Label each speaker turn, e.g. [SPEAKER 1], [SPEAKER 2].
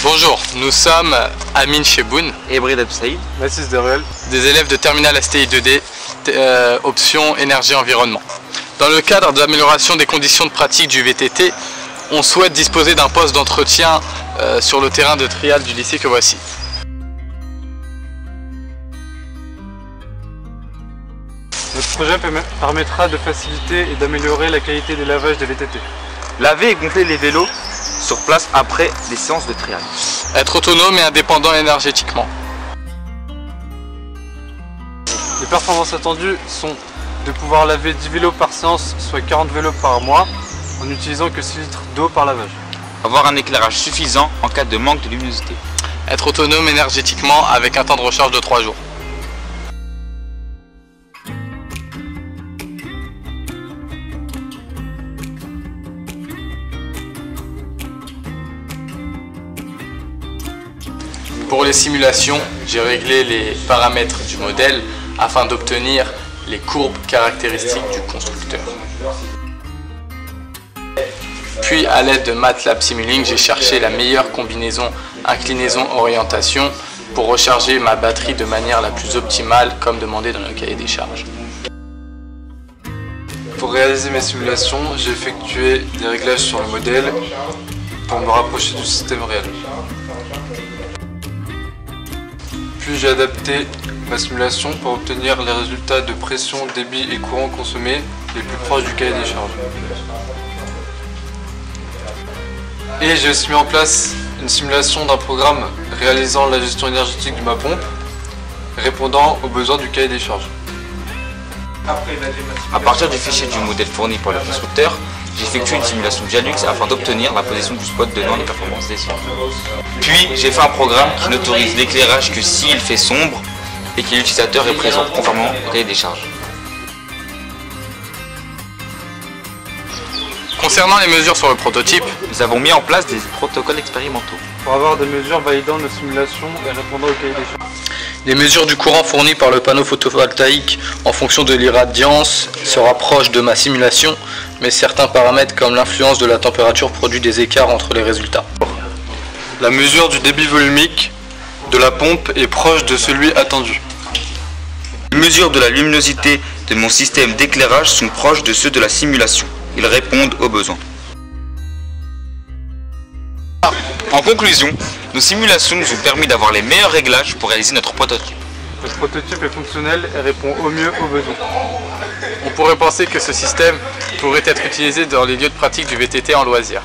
[SPEAKER 1] Bonjour, nous sommes Amine Cheboun
[SPEAKER 2] et Brida Saïd,
[SPEAKER 3] Mathis Deruel,
[SPEAKER 1] des élèves de terminale STI 2D, option énergie-environnement. Dans le cadre de l'amélioration des conditions de pratique du VTT, on souhaite disposer d'un poste d'entretien sur le terrain de trial du lycée que voici.
[SPEAKER 3] Notre projet permettra de faciliter et d'améliorer la qualité des lavages des VTT.
[SPEAKER 2] laver et gonfler les vélos sur place après les séances de trial.
[SPEAKER 1] Être autonome et indépendant énergétiquement.
[SPEAKER 3] Les performances attendues sont de pouvoir laver 10 vélos par séance, soit 40 vélos par mois, en n'utilisant que 6 litres d'eau par lavage.
[SPEAKER 2] Avoir un éclairage suffisant en cas de manque de luminosité.
[SPEAKER 1] Être autonome énergétiquement avec un temps de recharge de 3 jours. Pour les simulations, j'ai réglé les paramètres du modèle afin d'obtenir les courbes caractéristiques du constructeur. Puis à l'aide de MATLAB Simulink, j'ai cherché la meilleure combinaison inclinaison-orientation pour recharger ma batterie de manière la plus optimale comme demandé dans le cahier des charges.
[SPEAKER 3] Pour réaliser mes simulations, j'ai effectué des réglages sur le modèle pour me rapprocher du système réel. Puis j'ai adapté ma simulation pour obtenir les résultats de pression, débit et courant consommé les plus proches du cahier des charges. Et j'ai aussi mis en place une simulation d'un programme réalisant la gestion énergétique de ma pompe, répondant aux besoins du cahier des charges.
[SPEAKER 2] À partir du fichier du modèle fourni par le constructeur, j'ai effectué une simulation Dialux afin d'obtenir la position du spot donnant les performances des sièges. Puis j'ai fait un programme qui n'autorise l'éclairage que s'il fait sombre et que l'utilisateur est présent conformément au cahier des charges.
[SPEAKER 1] Concernant les mesures sur le prototype,
[SPEAKER 2] Nous avons mis en place des protocoles expérimentaux.
[SPEAKER 3] Pour avoir des mesures validant nos simulations et répondant au cahier des charges.
[SPEAKER 1] les mesures du courant fourni par le panneau photovoltaïque en fonction de l'irradiance se rapprochent de ma simulation, mais certains paramètres comme l'influence de la température produisent des écarts entre les résultats.
[SPEAKER 3] La mesure du débit volumique de la pompe est proche de celui attendu.
[SPEAKER 2] Les mesures de la luminosité de mon système d'éclairage sont proches de ceux de la simulation. Ils répondent aux besoins. En conclusion, nos simulations nous ont permis d'avoir les meilleurs réglages pour réaliser notre prototype.
[SPEAKER 3] Notre prototype est fonctionnel et répond au mieux aux besoins.
[SPEAKER 1] On pourrait penser que ce système pourrait être utilisé dans les lieux de pratique du VTT en loisirs.